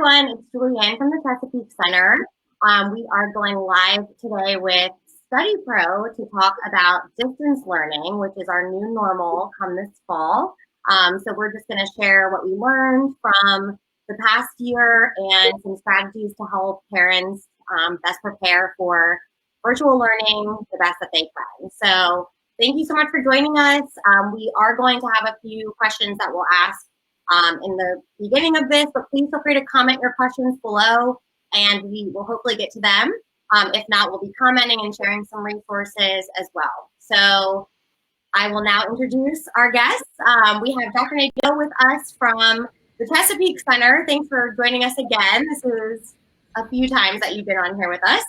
everyone, it's Julianne from the Chesapeake Center. We are going live today with StudyPro to talk about distance learning, which is our new normal come this fall. So we're just going to share what we learned from the past year and some strategies to help parents best prepare for virtual learning the best that they can. So thank you so much for joining us. We are going to have a few questions that we'll ask in the beginning of this, but please feel free to comment your questions below and we will hopefully get to them. If not, we'll be commenting and sharing some resources as well. So I will now introduce our guests. We have Dr. Nadeau with us from the Chesapeake Center. Thanks for joining us again. This is a few times that you've been on here with us.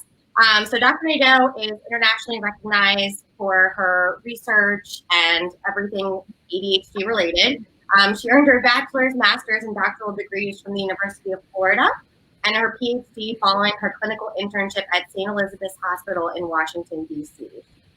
So Dr. Nadeau is internationally recognized for her research and everything ADHD related. She earned her bachelor's, master's, and doctoral degrees from the University of Florida and her PhD following her clinical internship at St. Elizabeth's Hospital in Washington, D.C.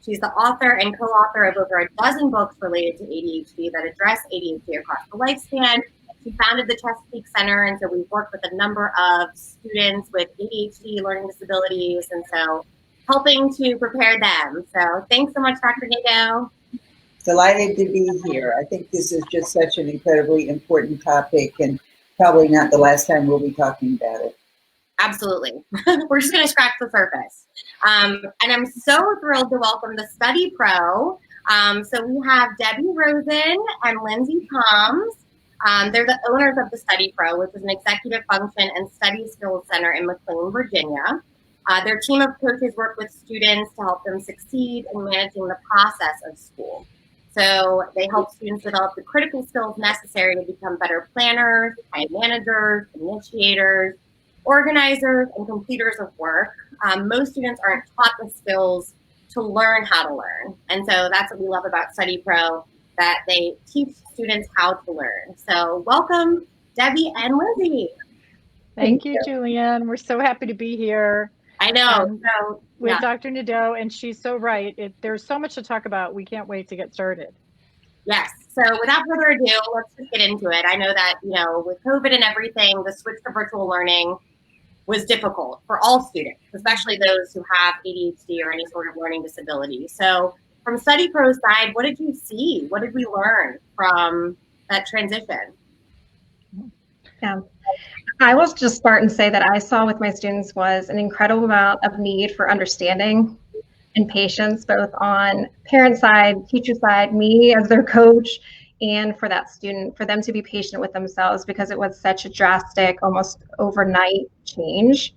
She's the author and co-author of over a dozen books related to ADHD that address ADHD across the lifespan. She founded the Chesapeake Center, and so we've worked with a number of students with ADHD, learning disabilities, and so helping to prepare them. So thanks so much, Dr. Nadeau. Delighted to be here. I think this is just such an incredibly important topic and probably not the last time we'll be talking about it. Absolutely. We're just going to scratch the surface. And I'm so thrilled to welcome the StudyPro. So we have Debbie Rosen and Lindsay Toms. They're the owners of the StudyPro, which is an executive function and study skills center in McLean, Virginia. Their team of coaches work with students to help them succeed in managing the process of school. So they help students develop the critical skills necessary to become better planners, time managers, initiators, organizers, and completers of work. Most students aren't taught the skills to learn how to learn. And so that's what we love about StudyPro, that they teach students how to learn. So welcome, Debbie and Lindsay. Thank you, Julianne. We're so happy to be here. I know. With Dr. Nadeau, and she's so right. There's so much to talk about. We can't wait to get started. Yes. So without further ado, let's just get into it. I know that, with COVID and everything, the switch to virtual learning was difficult for all students, especially those who have ADHD or any sort of learning disability. So from StudyPro's side, what did you see? What did we learn from that transition? Yeah. I will just start and say that I saw with my students was an incredible amount of need for understanding and patience, both on parent side, teacher side, me as their coach, and for that student, for them to be patient with themselves because it was such a drastic, almost overnight change.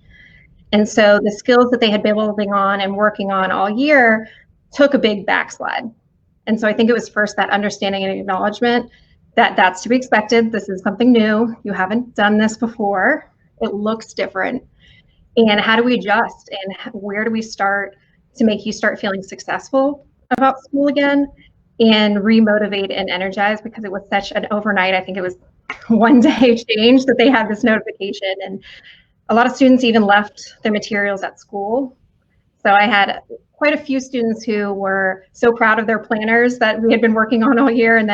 And so the skills that they had been building on and working on all year took a big backslide. And so I think it was first that understanding and acknowledgement that that's to be expected. This is something new. You haven't done this before. It looks different. And how do we adjust? And where do we start to make you start feeling successful about school again and remotivate and energize? Because it was such an overnight, I think it was one day change that they had this notification. And a lot of students even left their materials at school. So I had quite a few students who were so proud of their planners that we had been working on all year,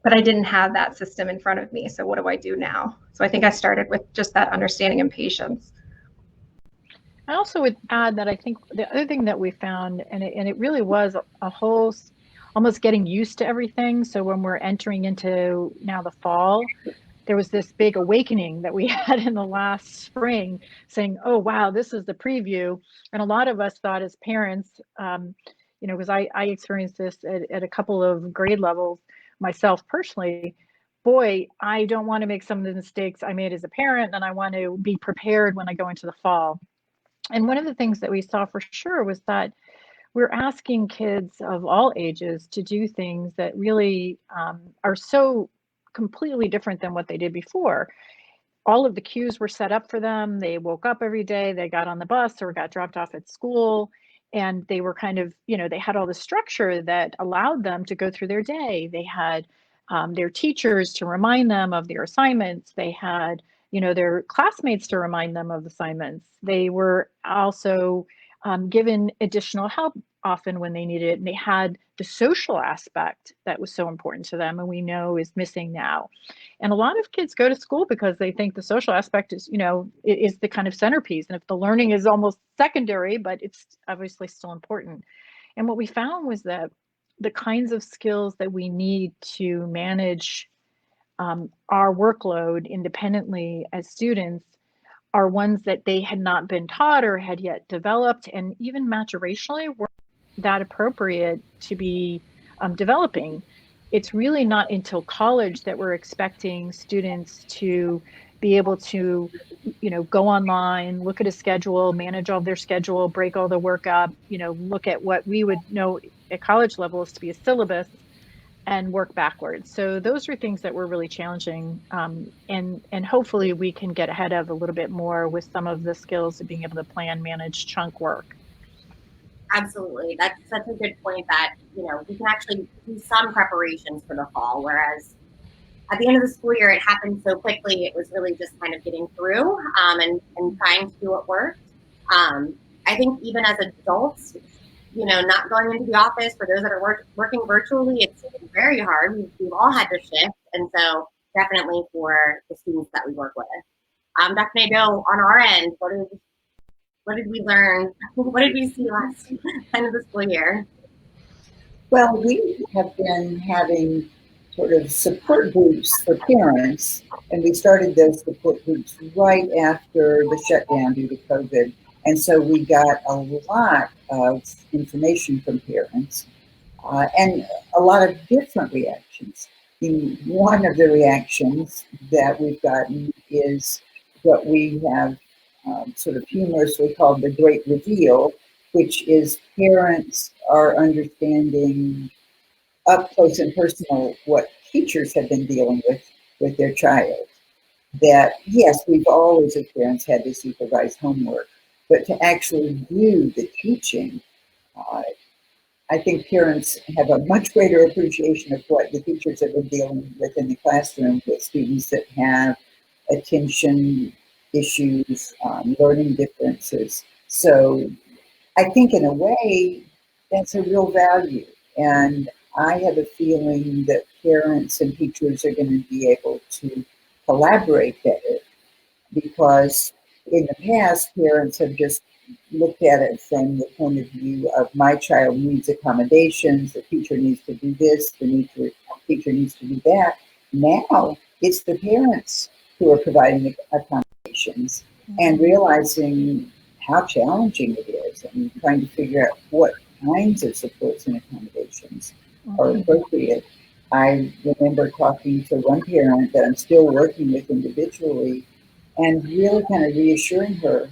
but I didn't have that system in front of me. So what do I do now? So I think I started with just that understanding and patience. I also would add that I think the other thing that we found, and it really was a whole, almost getting used to everything. So when we're entering into now the fall, there was this big awakening that we had in the last spring saying, oh, wow, this is the preview. And a lot of us thought as parents, because I experienced this at a couple of grade levels myself personally, boy, I don't want to make some of the mistakes I made as a parent, and I want to be prepared when I go into the fall. And one of the things that we saw for sure was that we're asking kids of all ages to do things that really are so completely different than what they did before. All of the cues were set up for them. They woke up every day, they got on the bus or got dropped off at school, and they were kind of, they had all the structure that allowed them to go through their day. They had their teachers to remind them of their assignments. They had, their classmates to remind them of assignments. They were also given additional help often when they needed it, and they had the social aspect that was so important to them, and we know is missing now. And a lot of kids go to school because they think the social aspect is, it is the kind of centerpiece, and if the learning is almost secondary, but it's obviously still important. And what we found was that the kinds of skills that we need to manage our workload independently as students are ones that they had not been taught or had yet developed, and even maturationally weren't that appropriate to be developing. It's really not until college that we're expecting students to be able to, go online, look at a schedule, manage all their schedule, break all the work up, look at what we would know at college levels to be a syllabus and work backwards. So those are things that were really challenging, and hopefully we can get ahead of a little bit more with some of the skills of being able to plan, manage, chunk work. Absolutely. That's such a good point that, we can actually do some preparations for the fall, whereas at the end of the school year, it happened so quickly. It was really just kind of getting through and trying to do what worked. I think even as adults, not going into the office, for those that are working virtually, it's very hard. We've all had to shift. And so definitely for the students that we work with. Dr. Nadeau, on our end, what did we learn? What did we see last end of the school year? Well, we have been having sort of support groups for parents, and we started those support groups right after the shutdown due to COVID. And so we got a lot of information from parents and a lot of different reactions. One of the reactions that we've gotten is what we have sort of humorously called the Great Reveal, which is parents are understanding up close and personal what teachers have been dealing with their child. That, yes, we've always as parents had to supervise homework, but to actually view the teaching, I think parents have a much greater appreciation of what the teachers have been dealing with in the classroom with students that have attention issues, learning differences. So I think in a way, that's a real value. And I have a feeling that parents and teachers are going to be able to collaborate better, because in the past, parents have just looked at it from the point of view of my child needs accommodations, the teacher needs to do this, the teacher needs to do that. Now it's the parents who are providing the accommodations and realizing how challenging it is and trying to figure out what kinds of supports and accommodations are appropriate. I remember talking to one parent that I'm still working with individually and really kind of reassuring her,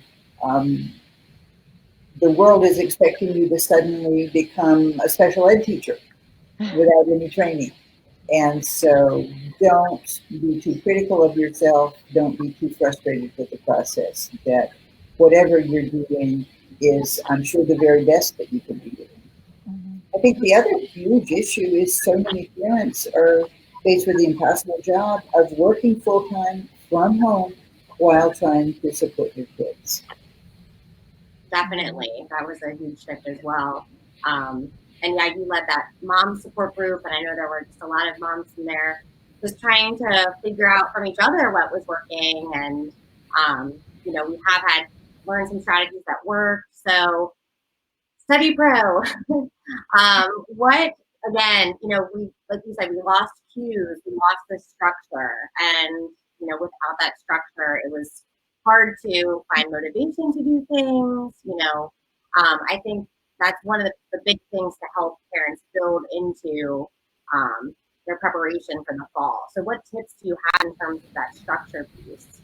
the world is expecting you to suddenly become a special ed teacher without any training. And so don't be too critical of yourself. Don't be too frustrated with the process. That whatever you're doing is, I'm sure, the very best that you can be doing. I think the other huge issue is so many parents are faced with the impossible job of working full-time from home while trying to support your kids. Definitely. That was a huge shift as well. And yeah, you led that mom support group, and I know there were just a lot of moms in there just trying to figure out from each other what was working. And, we have had learned some strategies that work. So StudyPro, what, again, we, like you said, we lost cues, we lost the structure, and, without that structure, it was hard to find motivation to do things. I think that's one of the big things to help parents build into their preparation for the fall. So what tips do you have in terms of that structure piece?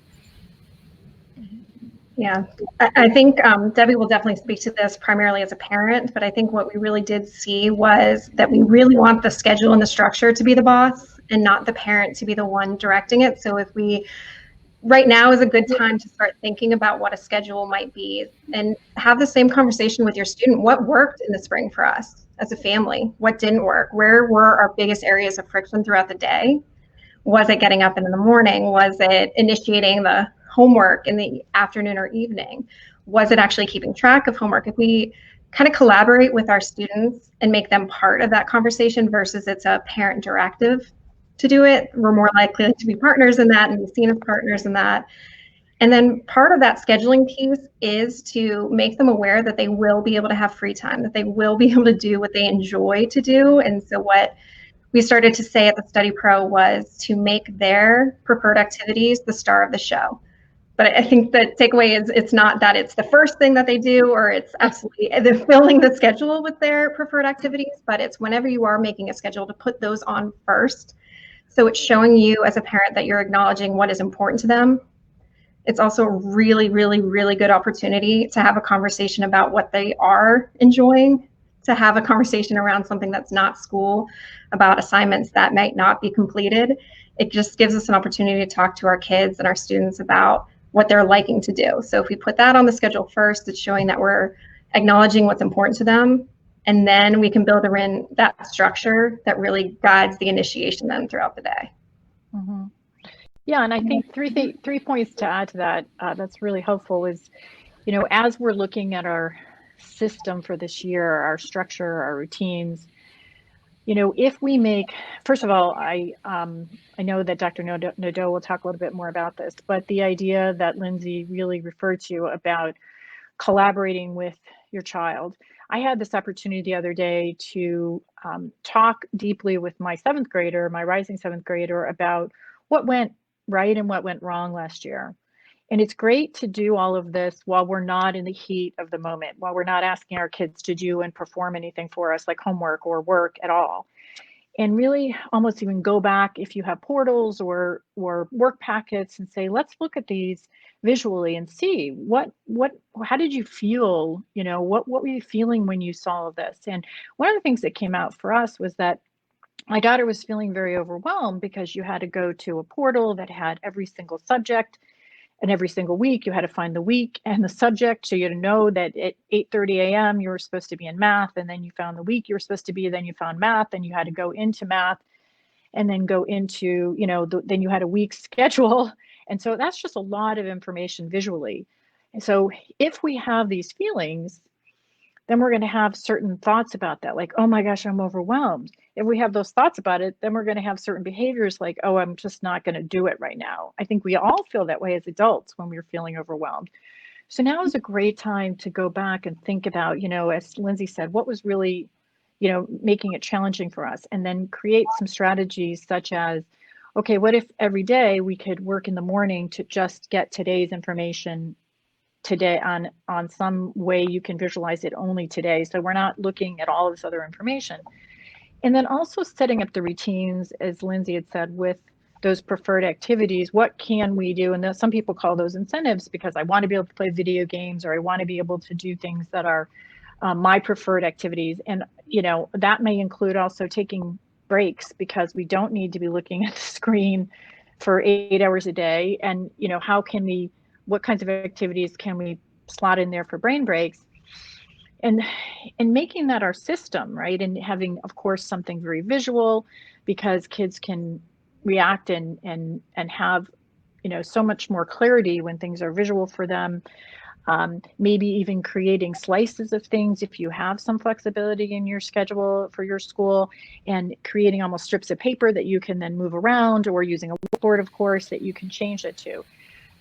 Yeah, I think Debbie will definitely speak to this primarily as a parent, but I think what we really did see was that we really want the schedule and the structure to be the boss and not the parent to be the one directing it. So right now is a good time to start thinking about what a schedule might be and have the same conversation with your student. What worked in the spring for us as a family? What didn't work? Where were our biggest areas of friction throughout the day? Was it getting up in the morning? Was it initiating the homework in the afternoon or evening? Was it actually keeping track of homework? If we kind of collaborate with our students and make them part of that conversation versus it's a parent directive to do it. We're more likely to be partners in that and be seen as partners in that. And then part of that scheduling piece is to make them aware that they will be able to have free time, that they will be able to do what they enjoy to do. And so what we started to say at the StudyPro was to make their preferred activities the star of the show. But I think the takeaway is it's not that it's the first thing that they do, or it's absolutely they're filling the schedule with their preferred activities, but it's whenever you are making a schedule to put those on first. So it's showing you as a parent that you're acknowledging what is important to them. It's also a really, really, really good opportunity to have a conversation about what they are enjoying, to have a conversation around something that's not school, about assignments that might not be completed. It just gives us an opportunity to talk to our kids and our students about what they're liking to do. So if we put that on the schedule first, it's showing that we're acknowledging what's important to them, and then we can build in that structure that really guides the initiation then throughout the day. Mm-hmm. Yeah, and I think three points to add to that that's really helpful is, as we're looking at our system for this year, our structure, our routines, if we make, first of all, I know that Dr. Nadeau will talk a little bit more about this, but the idea that Lindsay really referred to about collaborating with your child. I had this opportunity the other day to talk deeply with my rising seventh grader, about what went right and what went wrong last year. And it's great to do all of this while we're not in the heat of the moment, while we're not asking our kids to do and perform anything for us like homework or work at all. And really almost even go back if you have portals or work packets and say, let's look at these visually and see how did you feel, what were you feeling when you saw this? And one of the things that came out for us was that my daughter was feeling very overwhelmed because you had to go to a portal that had every single subject, and every single week you had to find the week and the subject. So you had to know that at 8:30 a.m. you were supposed to be in math, and then you found the week you were supposed to be, then you found math, and you had to go into math and then go into, then you had a week schedule. And so that's just a lot of information visually. And so if we have these feelings, then we're going to have certain thoughts about that, like, oh my gosh, I'm overwhelmed. If we have those thoughts about it, then we're going to have certain behaviors like, oh, I'm just not going to do it right now. I think we all feel that way as adults when we're feeling overwhelmed. So now is a great time to go back and think about, as Lindsay said, what was really, making it challenging for us, and then create some strategies such as, okay, what if every day we could work in the morning to just get today's information today on some way you can visualize it only today, so we're not looking at all this other information. And then also setting up the routines, as Lindsay had said, with those preferred activities. What can we do? And some people call those incentives, because I want to be able to play video games, or I want to be able to do things that are my preferred activities. And that may include also taking breaks, because we don't need to be looking at the screen for 8 hours a day. And what kinds of activities can we slot in there for brain breaks, and making that our system, right? And having, of course, something very visual, because kids can react and have, so much more clarity when things are visual for them. Maybe even creating slices of things if you have some flexibility in your schedule for your school, and creating almost strips of paper that you can then move around, or using a whiteboard, of course, that you can change it to.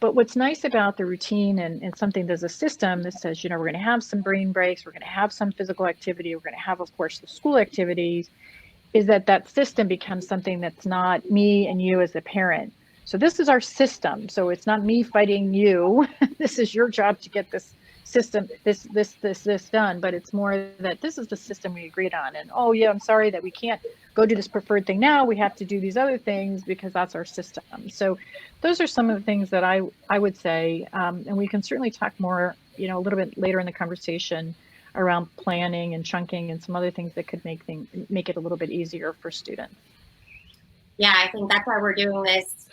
But what's nice about the routine and something that's a system that says, we're going to have some brain breaks, we're going to have some physical activity, we're going to have, of course, the school activities, is that system becomes something that's not me and you as a parent. So this is our system. So it's not me fighting you. This is your job to get this system, this done. But it's more that this is the system we agreed on. And oh yeah, I'm sorry that we can't go do this preferred thing now. We have to do these other things because that's our system. So those are some of the things that I would say, and we can certainly talk more, a little bit later in the conversation around planning and chunking and some other things that could make it a little bit easier for students. Yeah, I think that's why we're doing this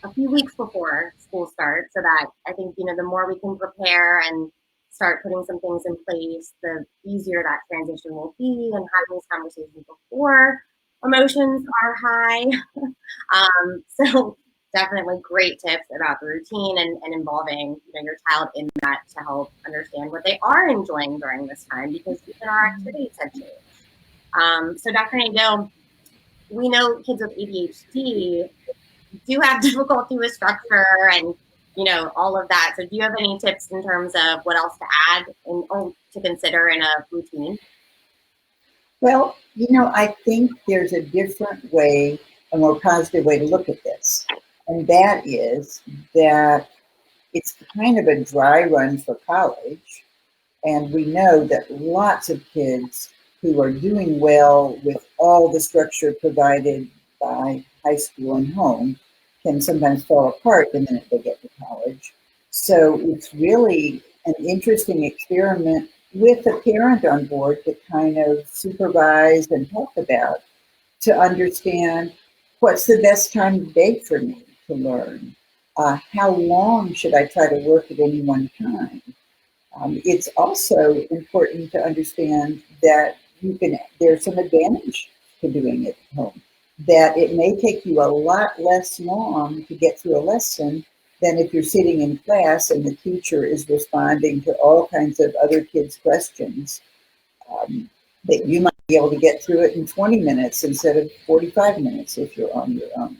a few weeks before school starts, so that I think, the more we can prepare and start putting some things in place, the easier that transition will be, and having these conversations before emotions are high. So definitely great tips about the routine and involving your child in that to help understand what they are enjoying during this time, because even our activities have changed. So Dr. Nadeau, we know kids with ADHD do have difficulty with structure and all of that. So do you have any tips in terms of what else to add or to consider in a routine? Well, I think there's a different way, a more positive way to look at this. And that is that it's kind of a dry run for college. And we know that lots of kids who are doing well with all the structure provided by high school and home can sometimes fall apart the minute they get to college. So it's really an interesting experiment with a parent on board to kind of supervise and talk about, to understand what's the best time of day for me to learn. How long should I try to work at any one time? It's also important to understand that there's some advantage to doing it at home, that it may take you a lot less long to get through a lesson than if you're sitting in class and the teacher is responding to all kinds of other kids' questions, that you might be able to get through it in 20 minutes instead of 45 minutes if you're on your own.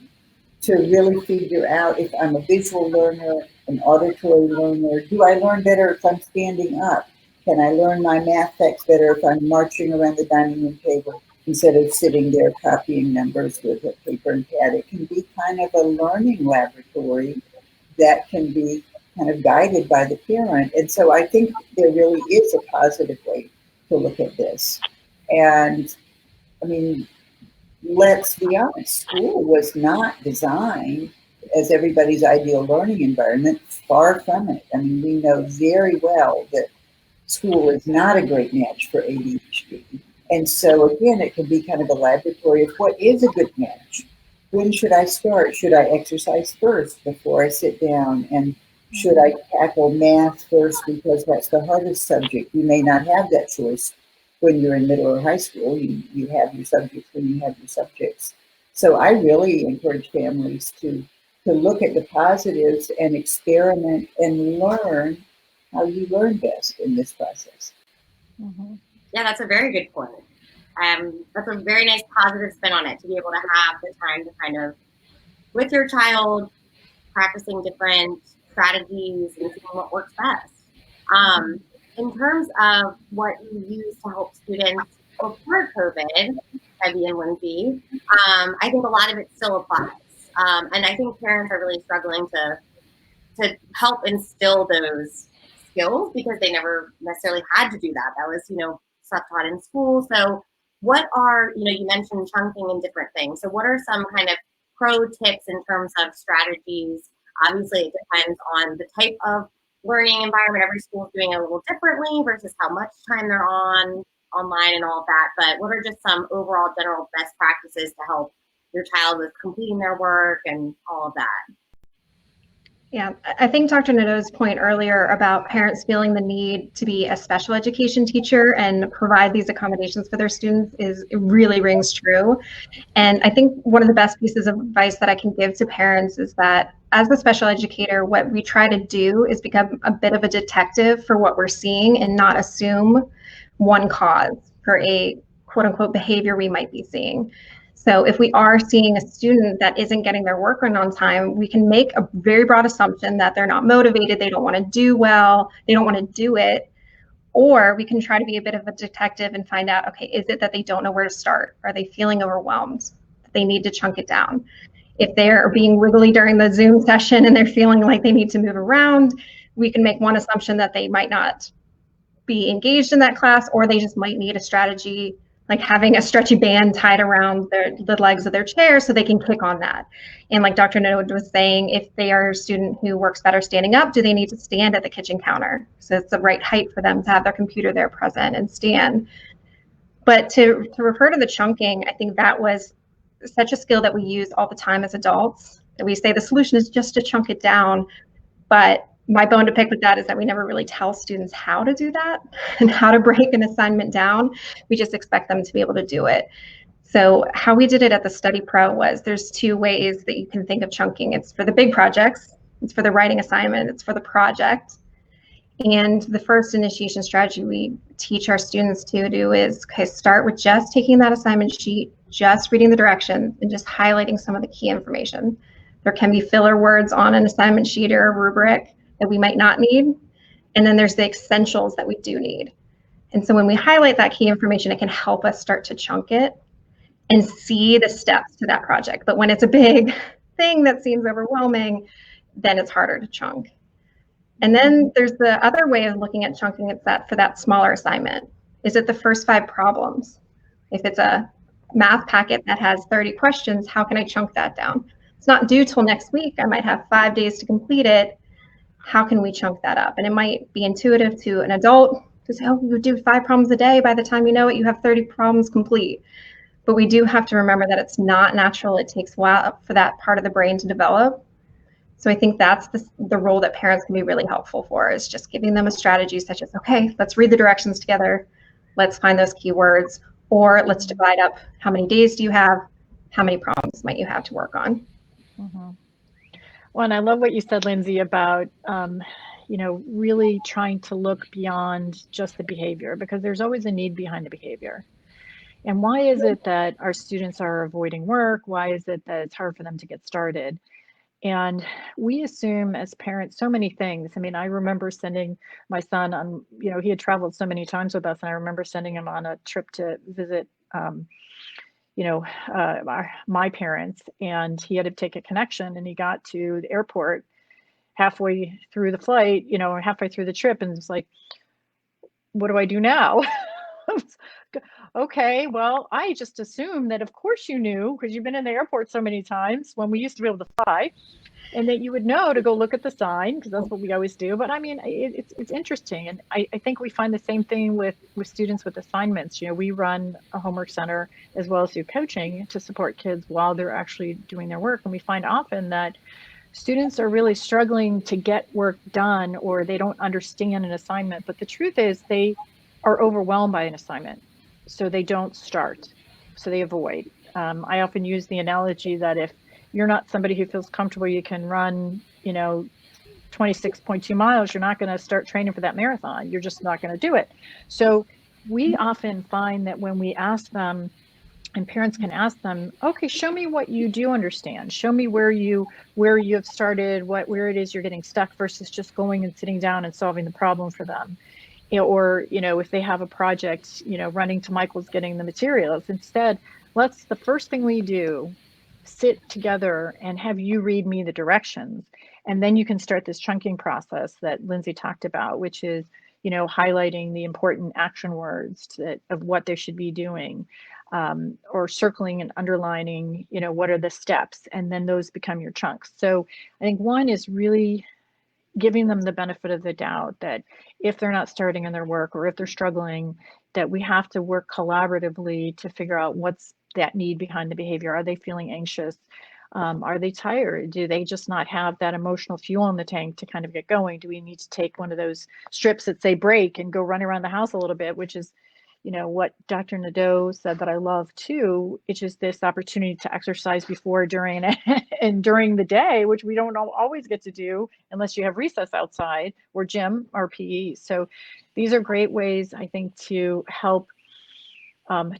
To really figure out if I'm a visual learner, an auditory learner. Do I learn better if I'm standing up? Can I learn my math text better if I'm marching around the dining room table instead of sitting there copying numbers with a paper and pad? It can be kind of a learning laboratory that can be kind of guided by the parent. And so I think there really is a positive way to look at this. And I mean, let's be honest, school was not designed as everybody's ideal learning environment. Far from it. I mean, we know very well that school is not a great match for ADHD. And so again, it can be kind of a laboratory of what is a good match. When should I start? Should I exercise first before I sit down? And should I tackle math first because that's the hardest subject? You may not have that choice when you're in middle or high school. You have your subjects when you have your subjects. So I really encourage families to look at the positives and experiment and learn how you learn best in this process. Mm-hmm. Yeah, that's a very good point. That's a very nice positive spin on it, to be able to have the time to kind of, with your child, practicing different strategies and seeing what works best. In terms of what you use to help students before COVID, Debbie and Lindsay, I think a lot of it still applies. And I think parents are really struggling to help instill those skills because they never necessarily had to do that. That was, stuff taught in school. So what are, you mentioned chunking and different things. So what are some kind of pro tips in terms of strategies? Obviously, it depends on the type of learning environment. Every school is doing it a little differently versus how much time they're online and all of that. But what are just some overall general best practices to help your child with completing their work and all of that? Yeah, I think Dr. Nadeau's point earlier about parents feeling the need to be a special education teacher and provide these accommodations for their students it really rings true. And I think one of the best pieces of advice that I can give to parents is that as a special educator, what we try to do is become a bit of a detective for what we're seeing and not assume one cause for a quote unquote behavior we might be seeing. So if we are seeing a student that isn't getting their work on time, we can make a very broad assumption that they're not motivated, they don't want to do well, they don't want to do it. Or we can try to be a bit of a detective and find out, okay, is it that they don't know where to start? Are they feeling overwhelmed? They need to chunk it down. If they're being wiggly during the Zoom session and they're feeling like they need to move around, we can make one assumption that they might not be engaged in that class, or they just might need a strategy like having a stretchy band tied around the legs of their chair so they can click on that. And like Dr. Nadeau was saying, if they are a student who works better standing up, do they need to stand at the kitchen counter? So it's the right height for them to have their computer there present and stand. But to refer to the chunking, I think that was such a skill that we use all the time as adults. And we say the solution is just to chunk it down, but my bone to pick with that is that we never really tell students how to do that and how to break an assignment down. We just expect them to be able to do it. So how we did it at the StudyPro was there's two ways that you can think of chunking. It's for the big projects, it's for the writing assignment, it's for the project. And the first initiation strategy we teach our students to do is, okay, start with just taking that assignment sheet, just reading the directions, and just highlighting some of the key information. There can be filler words on an assignment sheet or a rubric that we might not need. And then there's the essentials that we do need. And so when we highlight that key information, it can help us start to chunk it and see the steps to that project. But when it's a big thing that seems overwhelming, then it's harder to chunk. And then there's the other way of looking at chunking. It's that for that smaller assignment. Is it the first 5 problems? If it's a math packet that has 30 questions, how can I chunk that down? It's not due till next week. I might have 5 days to complete it. How can we chunk that up? And it might be intuitive to an adult to say, oh, you do 5 problems a day. By the time you know it, you have 30 problems complete. But we do have to remember that it's not natural. It takes a while for that part of the brain to develop. So I think that's the role that parents can be really helpful for, is just giving them a strategy such as, okay, let's read the directions together. Let's find those keywords, or let's divide up how many days do you have? How many problems might you have to work on? Mm-hmm. Well, and I love what you said, Lindsay, about, really trying to look beyond just the behavior, because there's always a need behind the behavior. And why is it that our students are avoiding work? Why is it that it's hard for them to get started? And we assume as parents so many things. I mean, I remember sending my son on, he had traveled so many times with us, and I remember sending him on a trip to visit, my parents, and he had to take a connection, and he got to the airport halfway through the flight, or halfway through the trip, and it's like, what do I do now? Okay, well, I just assumed that of course you knew, because you've been in the airport so many times when we used to be able to fly, and that you would know to go look at the sign, because that's what we always do. But I mean, it's interesting. And I think we find the same thing with students with assignments. We run a homework center as well as do coaching to support kids while they're actually doing their work. And we find often that students are really struggling to get work done, or they don't understand an assignment. But the truth is they are overwhelmed by an assignment, so they don't start, so they avoid. I often use the analogy that if you're not somebody who feels comfortable you can run, 26.2 miles, you're not going to start training for that marathon. You're just not going to do it. So we often find that when we ask them, and parents can ask them, okay, show me what you do understand. Show me where you have started, where it is you're getting stuck, versus just going and sitting down and solving the problem for them. Or, if they have a project, running to Michael's getting the materials. Instead, the first thing we do, sit together and have you read me the directions. And then you can start this chunking process that Lindsay talked about, which is, highlighting the important action words of what they should be doing, or circling and underlining, what are the steps, and then those become your chunks. So I think one is really giving them the benefit of the doubt that if they're not starting in their work, or if they're struggling, that we have to work collaboratively to figure out what's that need behind the behavior. Are they feeling anxious? Are they tired? Do they just not have that emotional fuel in the tank to kind of get going? Do we need to take one of those strips that say break and go run around the house a little bit, which is, what Dr. Nadeau said that I love too. It's just this opportunity to exercise before, during, and during the day, which we don't always get to do unless you have recess outside, or gym or PE. So these are great ways, I think, to help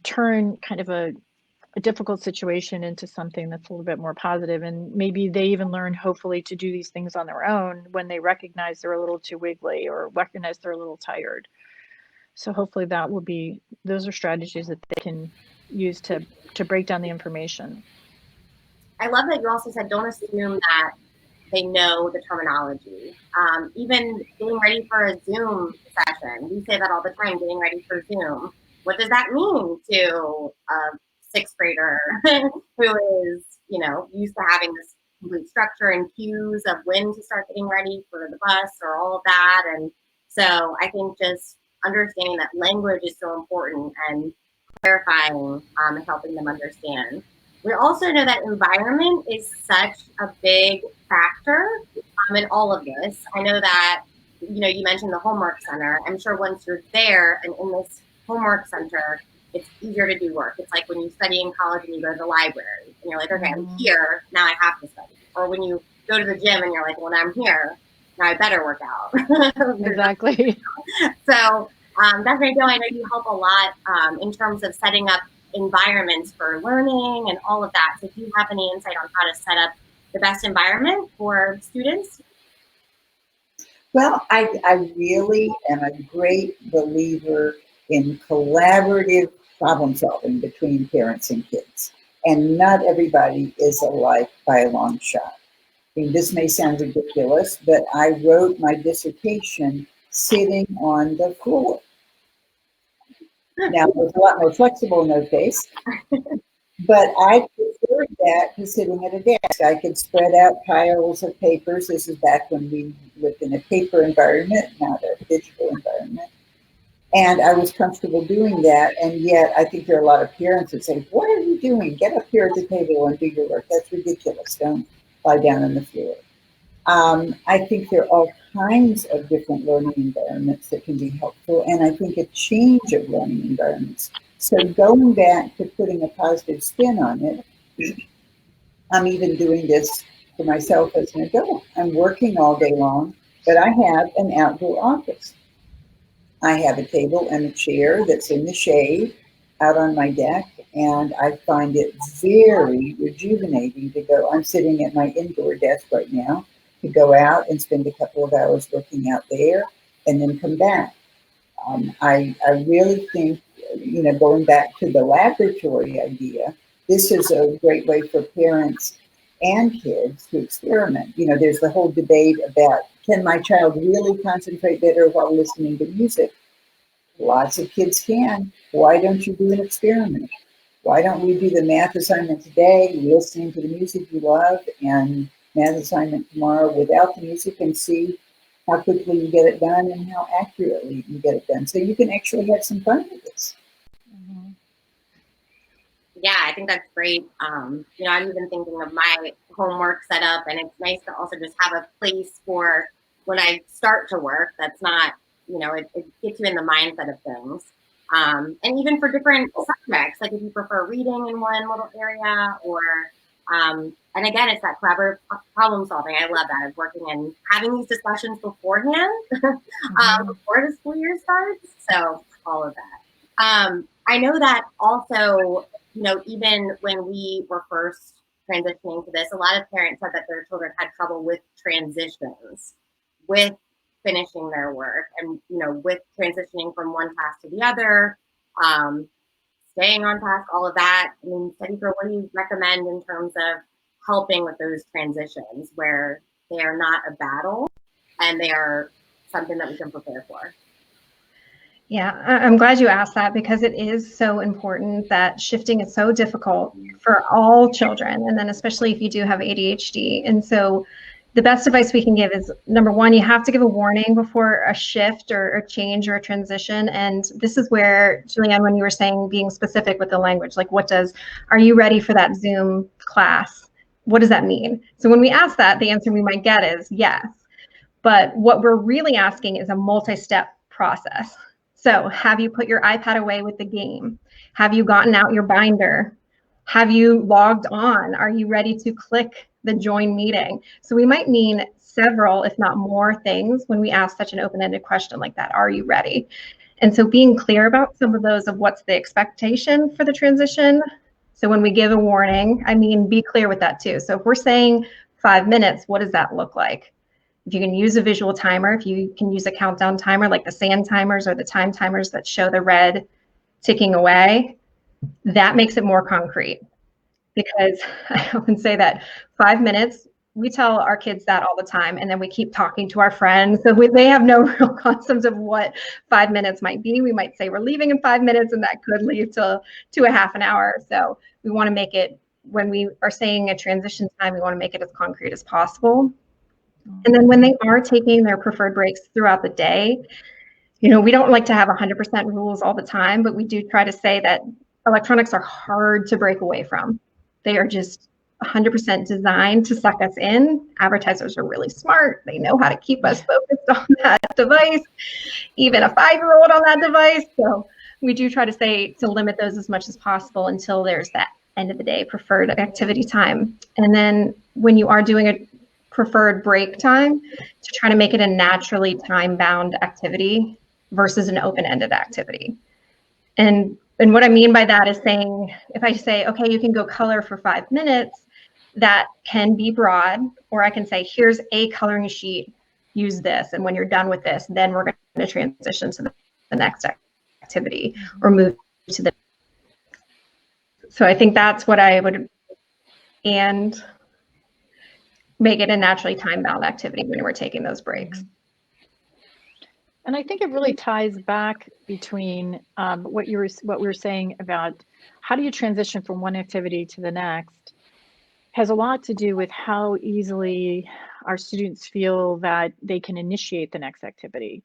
turn kind of a difficult situation into something that's a little bit more positive. And maybe they even learn, hopefully, to do these things on their own when they recognize they're a little too wiggly, or recognize they're a little tired. So hopefully those are strategies that they can use to break down the information. I love that you also said don't assume that they know the terminology. Even getting ready for a Zoom session, we say that all the time, getting ready for Zoom. What does that mean to a sixth grader who is, used to having this complete structure and cues of when to start getting ready for the bus or all of that? And so I think just understanding that language is so important, and clarifying and helping them understand. We also know that environment is such a big factor in all of this. I know that, you mentioned the homework center. I'm sure once you're there and in this homework center, it's easier to do work. It's like when you study in college and you go to the library and you're like, okay, I'm here, now I have to study. Or when you go to the gym and you're like, well, now I'm here, now I better work out. Exactly. So Dr. Nadeau, I know you help a lot in terms of setting up environments for learning and all of that. So do you have any insight on how to set up the best environment for students? Well, I really am a great believer in collaborative problem solving between parents and kids. And not everybody is alike by a long shot. I mean, this may sound ridiculous, but I wrote my dissertation sitting on the floor. Now, it was a lot more flexible in those days, but I preferred that to sitting at a desk. I could spread out piles of papers. This is back when we lived in a paper environment, not a digital environment. And I was comfortable doing that. And yet I think there are a lot of parents that say, what are you doing? Get up here at the table and do your work. That's ridiculous. Don't lie down on the floor. I think there are all kinds of different learning environments that can be helpful, and I think a change of learning environments. So going back to putting a positive spin on it, I'm even doing this for myself as an adult. I'm working all day long, but I have an outdoor office. I have a table and a chair that's in the shade out on my deck, and I find it very rejuvenating to go. I'm sitting at my indoor desk right now, to go out and spend a couple of hours working out there and then come back. I really think, going back to the laboratory idea, this is a great way for parents and kids to experiment. There's the whole debate about, can my child really concentrate better while listening to music? Lots of kids can. Why don't you do an experiment? Why don't we do the math assignment today, listening to the music you love, and math assignment tomorrow without the music, and see how quickly you get it done and how accurately you get it done. So you can actually have some fun with this. Yeah, I think that's great. I'm even thinking of my homework setup, and it's nice to also just have a place for when I start to work that's not, it gets you in the mindset of things. And even for different subjects, like if you prefer reading in one little area or and again, it's that collaborative problem solving. I love that. Of working and having these discussions beforehand, before the school year starts. So all of that. I know that also, even when we were first transitioning to this, a lot of parents said that their children had trouble with transitions, with finishing their work, and with transitioning from one task to the other. Staying on task, all of that. I mean, StudyPro, what do you recommend in terms of helping with those transitions where they are not a battle and they are something that we can prepare for? Yeah, I'm glad you asked that, because it is so important. That shifting is so difficult for all children, and then especially if you do have ADHD. And so the best advice we can give is, number one, you have to give a warning before a shift or a change or a transition. And this is where, Julianne, when you were saying being specific with the language, like are you ready for that Zoom class? What does that mean? So when we ask that, the answer we might get is yes. But what we're really asking is a multi-step process. So have you put your iPad away with the game? Have you gotten out your binder? Have you logged on? Are you ready to click the join meeting? So we might mean several, if not more, things when we ask such an open-ended question like that. Are you ready? And so being clear about some of those, of what's the expectation for the transition. So when we give a warning, be clear with that too. So if we're saying 5 minutes, what does that look like? If you can use a visual timer, if you can use a countdown timer like the sand timers or the time timers that show the red ticking away, that makes it more concrete. Because I often say that 5 minutes, we tell our kids that all the time, and then we keep talking to our friends. So they have no real concept of what 5 minutes might be. We might say we're leaving in 5 minutes, and that could lead to a half an hour. So we want to make it, when we are saying a transition time, we want to make it as concrete as possible. And then when they are taking their preferred breaks throughout the day, we don't like to have 100% rules all the time, but we do try to say that electronics are hard to break away from. They are just 100% designed to suck us in. Advertisers are really smart. They know how to keep us focused on that device, even a 5-year-old on that device. So we do try to say to limit those as much as possible until there's that end of the day preferred activity time. And then when you are doing a preferred break time, to try to make it a naturally time-bound activity versus an open-ended activity. And what I mean by that is saying, if I say, okay, you can go color for 5 minutes, that can be broad, or I can say, here's a coloring sheet, use this. And when you're done with this, then we're going to transition to the next activity or move to the. So I think that's what I would, and make it a naturally time-bound activity when we're taking those breaks. And I think it really ties back between what we were saying about how do you transition from one activity to the next, has a lot to do with how easily our students feel that they can initiate the next activity.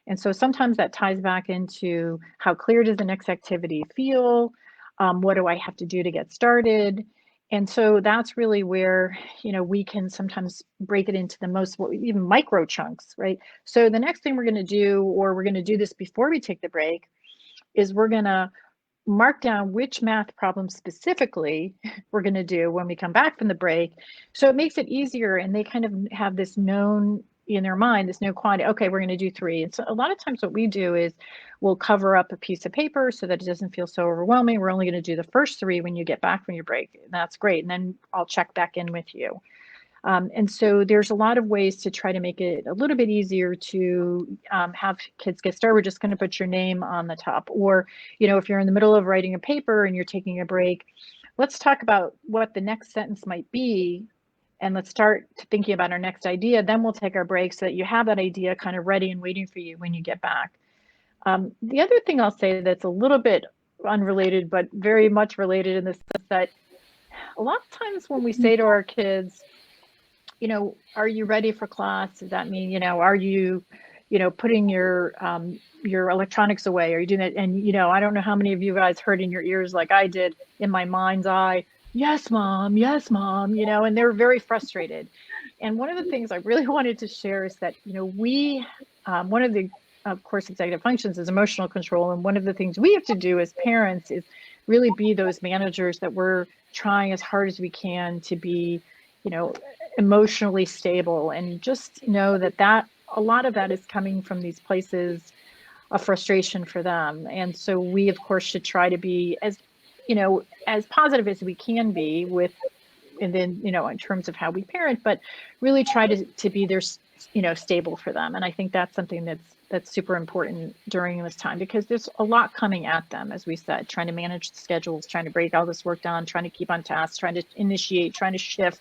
And so sometimes that ties back into how clear does the next activity feel? What do I have to do to get started? And so that's really where, we can sometimes break it into the most, even micro chunks, right? So the next thing we're going to do, or we're going to do this before we take the break, is we're going to mark down which math problem specifically we're going to do when we come back from the break. So it makes it easier, and they kind of have this known in their mind, this known quantity. Okay, we're going to do 3. And so a lot of times what we do is we'll cover up a piece of paper so that it doesn't feel so overwhelming. We're only going to do the first 3 when you get back from your break. That's great. And then I'll check back in with you. And so there's a lot of ways to try to make it a little bit easier to have kids get started. We're just going to put your name on the top. Or, if you're in the middle of writing a paper and you're taking a break, let's talk about what the next sentence might be. And let's start thinking about our next idea. Then we'll take our break so that you have that idea kind of ready and waiting for you when you get back. The other thing I'll say that's a little bit unrelated, but very much related in the sense that a lot of times when we say to our kids, are you ready for class? Does that mean, are you, putting your electronics away? Are you doing it? And, I don't know how many of you guys heard in your ears like I did in my mind's eye, yes, mom, and they're very frustrated. And one of the things I really wanted to share is that, we, one of the, of course, executive functions is emotional control. And one of the things we have to do as parents is really be those managers that we're trying as hard as we can to be, emotionally stable, and just know that a lot of that is coming from these places of frustration for them. And so we, of course, should try to be as positive as we can be with, and then, in terms of how we parent, but really try to be there, stable for them. And I think that's something that's super important during this time, because there's a lot coming at them, as we said, trying to manage the schedules, trying to break all this work down, trying to keep on task, trying to initiate, trying to shift.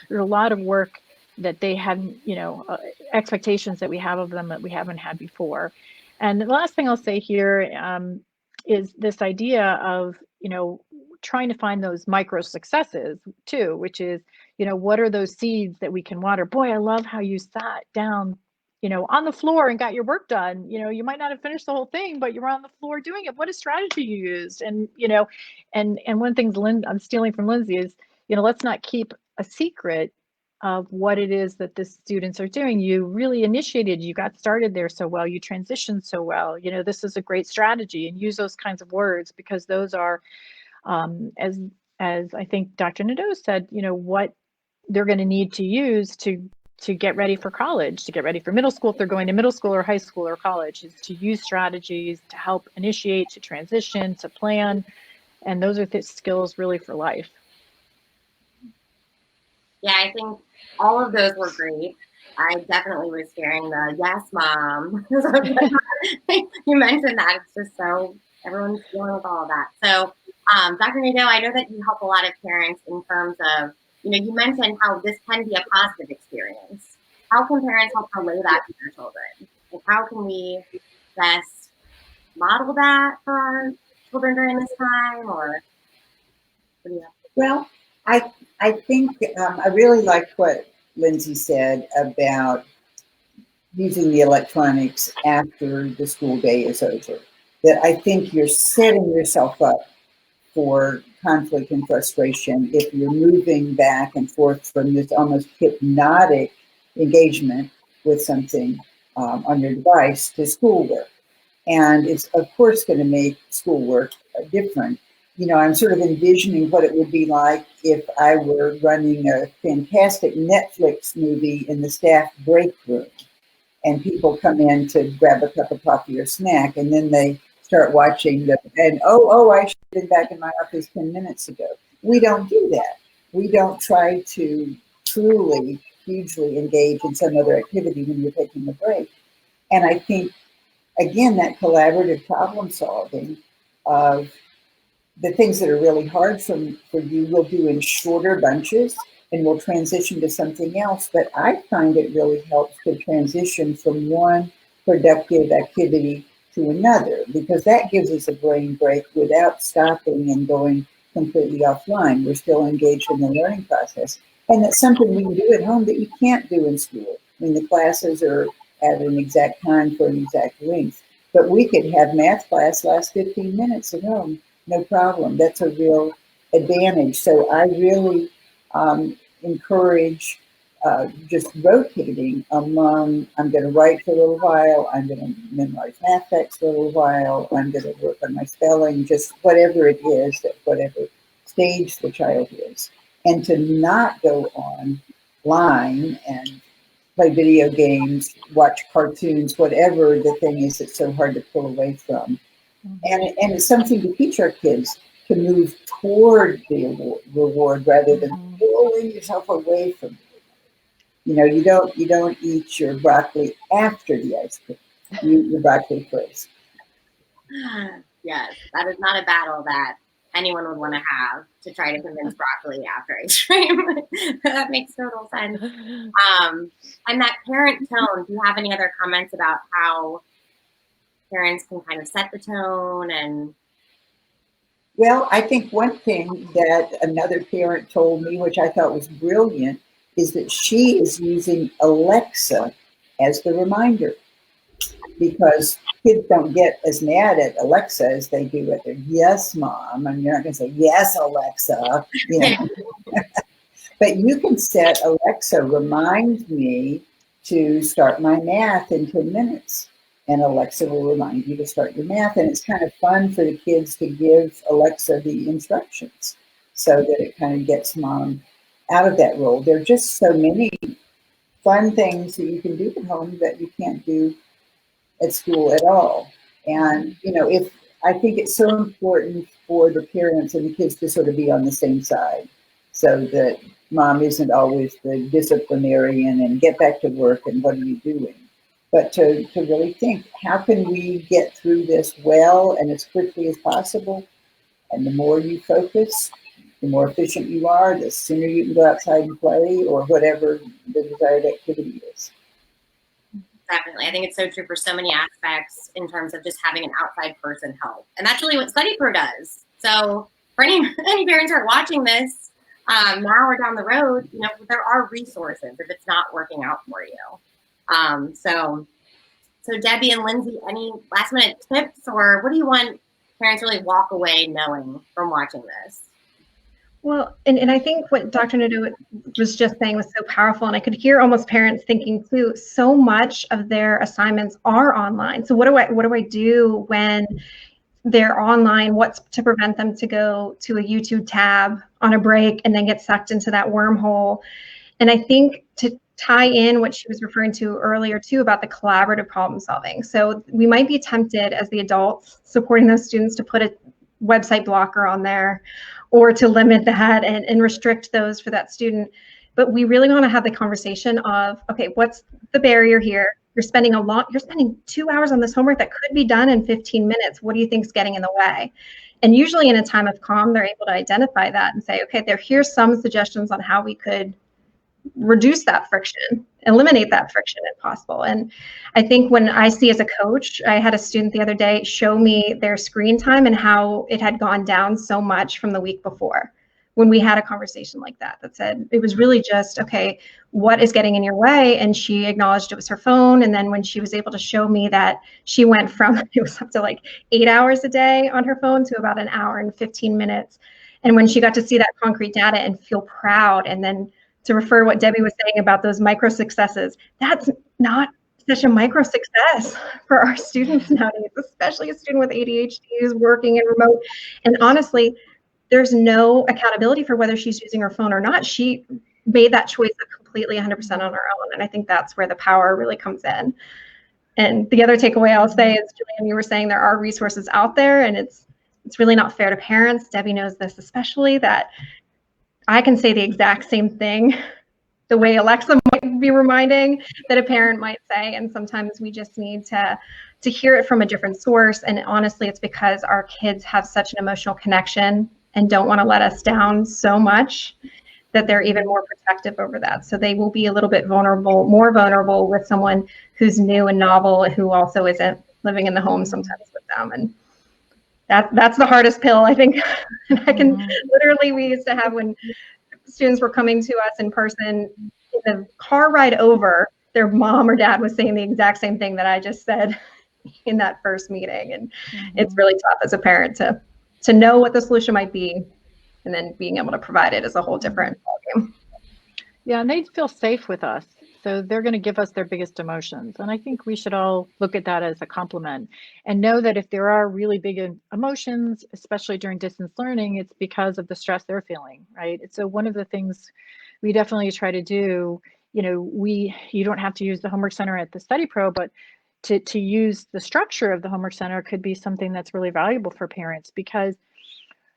There's a lot of work that they hadn't, expectations that we have of them that we haven't had before. And the last thing I'll say here is this idea of, trying to find those micro successes too, which is, what are those seeds that we can water? Boy, I love how you sat down, on the floor and got your work done. You might not have finished the whole thing, but you were on the floor doing it. What a strategy you used. And, and one thing I'm stealing from Lindsay is, let's not keep a secret of what it is that the students are doing. You really initiated, you got started there so well, you transitioned so well, this is a great strategy, and use those kinds of words, because those are, as I think Dr. Nadeau said, what they're going to need to use to get ready for college, to get ready for middle school, if they're going to middle school or high school or college, is to use strategies to help initiate, to transition, to plan. And those are the skills really for life. Yeah, I think all of those were great. I definitely was hearing the yes, mom. You mentioned that. It's just so everyone's dealing with all of that. So, Dr. Nadeau, I know that you help a lot of parents in terms of, you mentioned how this can be a positive experience. How can parents help relay that to their children? Like, how can we best model that for our children during this time? Or what do you have? Well, I think I really liked what Lindsay said about using the electronics after the school day is over. That I think you're setting yourself up for conflict and frustration if you're moving back and forth from this almost hypnotic engagement with something on your device to schoolwork. And it's, of course, going to make schoolwork different. You know, I'm sort of envisioning what it would be like if I were running a fantastic Netflix movie in the staff break room, and people come in to grab a cup of coffee or snack, and then they start watching I should have been back in my office 10 minutes ago. We don't do that. We don't try to truly, hugely engage in some other activity when you're taking a break. And I think, again, that collaborative problem solving of the things that are really hard for you, we'll do in shorter bunches, and we'll transition to something else. But I find it really helps to transition from one productive activity to another, because that gives us a brain break without stopping and going completely offline. We're still engaged in the learning process. And that's something we can do at home that you can't do in school. I mean, the classes are at an exact time for an exact length. But we could have math class last 15 minutes at home, no problem. That's a real advantage. So I really encourage just rotating among, I'm going to write for a little while, I'm going to memorize math facts for a little while, I'm going to work on my spelling, just whatever it is, at whatever stage the child is. And to not go online and play video games, watch cartoons, whatever the thing is that's so hard to pull away from. And it's something to teach our kids to move toward the reward rather than pulling yourself away from it. You know, you don't eat your broccoli after the ice cream. You eat your broccoli first. Yes, that is not a battle that anyone would want to have, to try to convince broccoli after ice cream. That makes total sense. And that parent tone, do you have any other comments about how parents can kind of set the tone? And well, I think one thing that another parent told me, which I thought was brilliant, is that she is using Alexa as the reminder, because kids don't get as mad at Alexa as they do at their yes, mom. I mean, you're not going to say yes, Alexa, you know. But you can set Alexa, remind me to start my math in 10 minutes. And Alexa will remind you to start your math. And it's kind of fun for the kids to give Alexa the instructions so that it kind of gets mom out of that role. There are just so many fun things that you can do at home that you can't do at school at all. And, you know, I think it's so important for the parents and the kids to sort of be on the same side, so that mom isn't always the disciplinarian and get back to work and what are you doing? But to really think, how can we get through this well and as quickly as possible? And the more you focus, the more efficient you are, the sooner you can go outside and play or whatever the desired activity is. Definitely. I think it's so true for so many aspects in terms of just having an outside person help. And that's really what StudyPro does. So for any parents who are watching this now or down the road, you know, there are resources if it's not working out for you. So Debbie and Lindsay, any last minute tips, or what do you want parents really walk away knowing from watching this? Well, and I think what Dr. Nadeau was just saying was so powerful, and I could hear almost parents thinking too, so much of their assignments are online. So what do I do when they're online? What's to prevent them to go to a YouTube tab on a break and then get sucked into that wormhole? And I think to tie in what she was referring to earlier too about the collaborative problem solving. So we might be tempted as the adults supporting those students to put a website blocker on there or to limit that and restrict those for that student. But we really want to have the conversation of, okay, what's the barrier here? You're spending 2 hours on this homework that could be done in 15 minutes. What do you think is getting in the way? And usually in a time of calm, they're able to identify that and say, okay, here's some suggestions on how we could reduce that friction, eliminate that friction if possible. And I think when I see as a coach, I had a student the other day show me their screen time and how it had gone down so much from the week before when we had a conversation like that said, it was really just, okay, what is getting in your way? And she acknowledged it was her phone. And then when she was able to show me that she went from, it was up to like 8 hours a day on her phone to about an hour and 15 minutes. And when she got to see that concrete data and feel proud, and then to refer what Debbie was saying about those micro successes, that's not such a micro success for our students nowadays, especially a student with ADHD who's working in remote. And honestly, there's no accountability for whether she's using her phone or not. She made that choice completely 100% on her own. And I think that's where the power really comes in. And the other takeaway I'll say is, Julian, you were saying there are resources out there, and it's really not fair to parents. Debbie knows this especially, that I can say the exact same thing the way Alexa might be reminding that a parent might say, and sometimes we just need to hear it from a different source. And honestly, it's because our kids have such an emotional connection and don't want to let us down so much that they're even more protective over that. So they will be a little bit more vulnerable with someone who's new and novel, who also isn't living in the home sometimes with them. And that's the hardest pill, I think. I can literally, we used to have, when students were coming to us in person, in the car ride over, their mom or dad was saying the exact same thing that I just said in that first meeting. And it's really tough as a parent to know what the solution might be, and then being able to provide it is a whole different ballgame. Yeah, and they feel safe with us. So they're going to give us their biggest emotions. And I think we should all look at that as a compliment and know that if there are really big emotions, especially during distance learning, it's because of the stress they're feeling, right? So one of the things we definitely try to do, you don't have to use the homework center at the StudyPro, but to use the structure of the homework center could be something that's really valuable for parents, because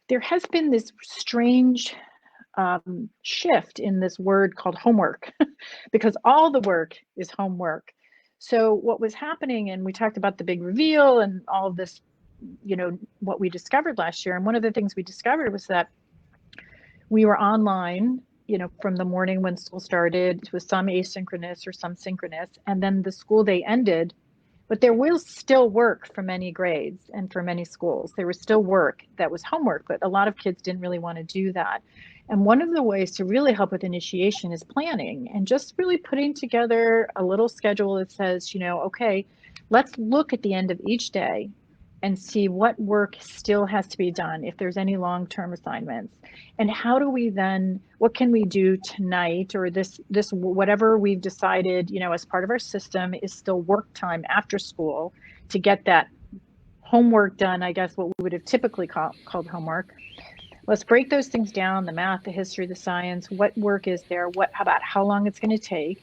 there has been this strange shift in this word called homework, because all the work is homework. So what was happening, and we talked about the big reveal and all of this, what we discovered last year. And one of the things we discovered was that we were online, from the morning when school started. It was some asynchronous or some synchronous, and then the school day ended. But there was still work for many grades and for many schools. There was still work that was homework, but a lot of kids didn't really want to do that. And one of the ways to really help with initiation is planning, and just really putting together a little schedule that says, okay, let's look at the end of each day and see what work still has to be done, if there's any long-term assignments. And how do we then, what can we do tonight, or this whatever we've decided, as part of our system is still work time after school to get that homework done, I guess what we would have typically called homework. Let's break those things down, the math, the history, the science, what work is there, how about how long it's going to take.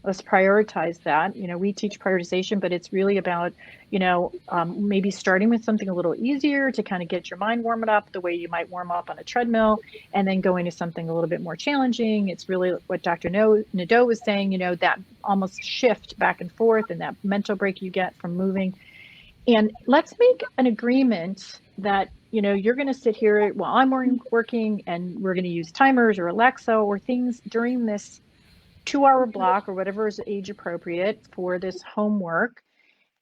Let's prioritize that. We teach prioritization, but it's really about, maybe starting with something a little easier to kind of get your mind warmed up the way you might warm up on a treadmill, and then going to something a little bit more challenging. It's really what Dr. Nadeau was saying, that almost shift back and forth and that mental break you get from moving. And let's make an agreement that, you're going to sit here while I'm working, and we're going to use timers or Alexa or things during this 2-hour block or whatever is age appropriate for this homework.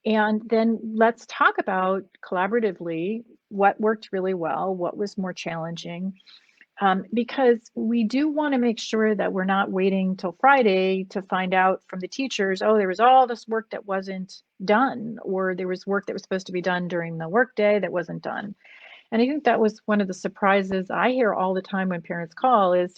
And then let's talk about collaboratively what worked really well, what was more challenging, because we do want to make sure that we're not waiting till Friday to find out from the teachers, oh, there was all this work that wasn't done, or there was work that was supposed to be done during the workday that wasn't done. And I think that was one of the surprises I hear all the time when parents call is,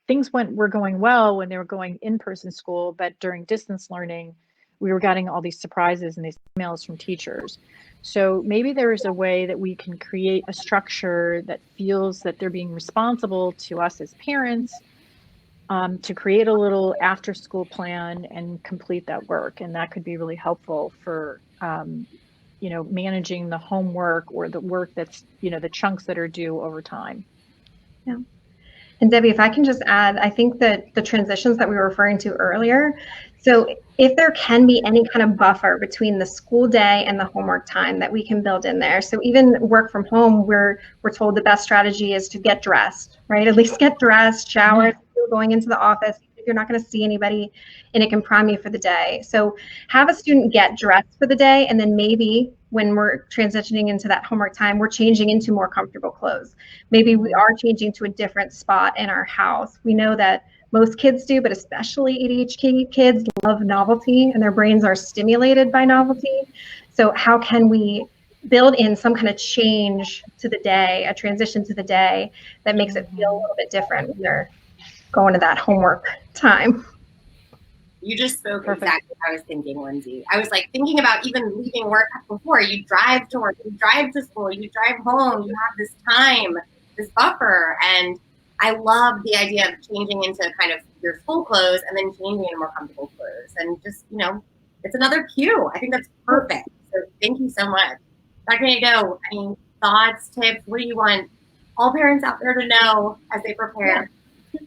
things were going well when they were going in-person school, but during distance learning, we were getting all these surprises and these emails from teachers. So maybe there is a way that we can create a structure that feels that they're being responsible to us as parents, to create a little after-school plan and complete that work. And that could be really helpful for, managing the homework or the work that's, the chunks that are due over time. Yeah. And Debbie, if I can just add, I think that the transitions that we were referring to earlier, so if there can be any kind of buffer between the school day and the homework time that we can build in there. So even work from home, we're told the best strategy is to get dressed, right? At least get dressed, shower, if you're going into the office, if you're not going to see anybody, and it can prime you for the day. So have a student get dressed for the day, and then maybe when we're transitioning into that homework time, we're changing into more comfortable clothes. Maybe we are changing to a different spot in our house. We know that most kids do, but especially ADHD kids love novelty, and their brains are stimulated by novelty. So how can we build in some kind of change to the day, a transition to the day that makes it feel a little bit different when they're going to that homework time? You just spoke Perfect. exactly what I was thinking, Lindsay. I was like thinking about even leaving work before. You drive to work, you drive to school, you drive home, you have this time, this buffer. And I love the idea of changing into kind of your school clothes and then changing into more comfortable clothes. And just, it's another cue. I think that's perfect. So thank you so much. Dr. Nadeau, any thoughts, tips? What do you want all parents out there to know as they prepare?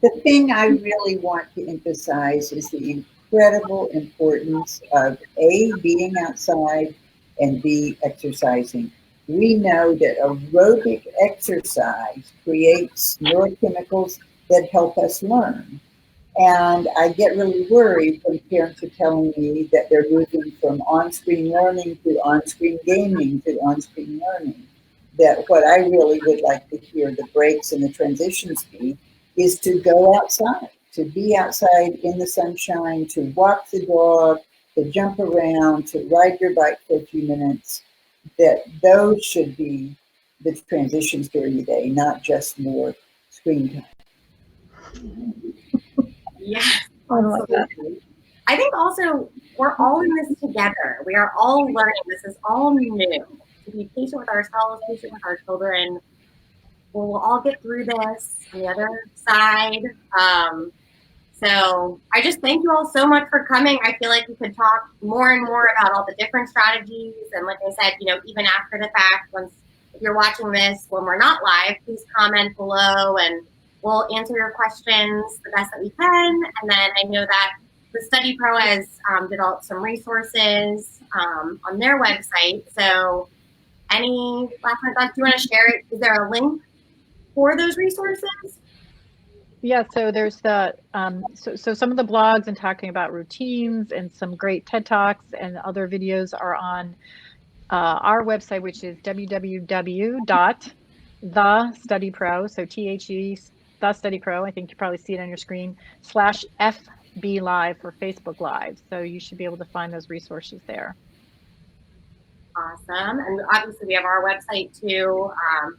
The thing I really want to emphasize is the incredible importance of A, being outside, and B, exercising. We know that aerobic exercise creates neurochemicals that help us learn. And I get really worried when parents are telling me that they're moving from on-screen learning to on-screen gaming to on-screen learning. That what I really would like to hear the breaks and the transitions be is to go outside, to be outside in the sunshine, to walk the dog, to jump around, to ride your bike for a few minutes. That those should be the transitions during the day, not just more screen time. Yes, I love that. absolutely. I think also we're all in this together. We are all learning. This is all new. To be patient with ourselves, patient with our children. We'll all get through this on the other side. So I just thank you all so much for coming. I feel like we could talk more and more about all the different strategies. And like I said, even after the fact, if you're watching this when we're not live, please comment below and we'll answer your questions the best that we can. And then I know that the StudyPro has developed some resources on their website. So any last thoughts you want to share? Is there a link for those resources? Yeah, so there's the so some of the blogs and talking about routines and some great TED Talks and other videos are on our website, which is www.thestudypro, so THE, the StudyPro, I think you probably see it on your screen, /FB Live for Facebook Live. So you should be able to find those resources there. Awesome. And obviously we have our website too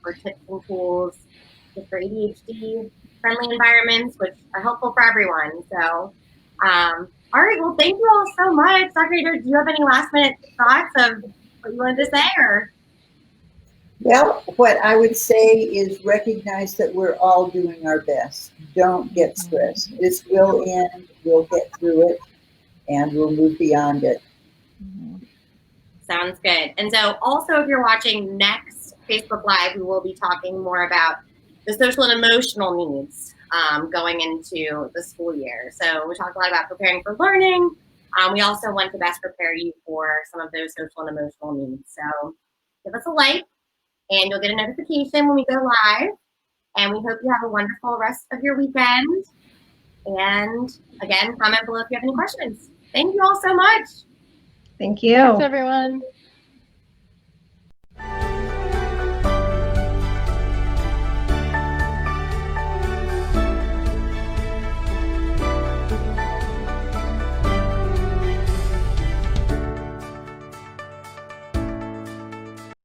for tips and tools for ADHD friendly environments, which are helpful for everyone. So, all right. Well, thank you all so much. Dr. Nadeau, do you have any last minute thoughts of what you wanted to say? Or? Well, what I would say is recognize that we're all doing our best. Don't get stressed. This will end. We'll get through it, and we'll move beyond it. Sounds good. And so also, if you're watching next Facebook Live, we will be talking more about the social and emotional needs going into the school year. So we talked a lot about preparing for learning. We also want to best prepare you for some of those social and emotional needs. So give us a like and you'll get a notification when we go live. And we hope you have a wonderful rest of your weekend. And again, comment below if you have any questions. Thank you all so much. Thank you. Thanks, everyone.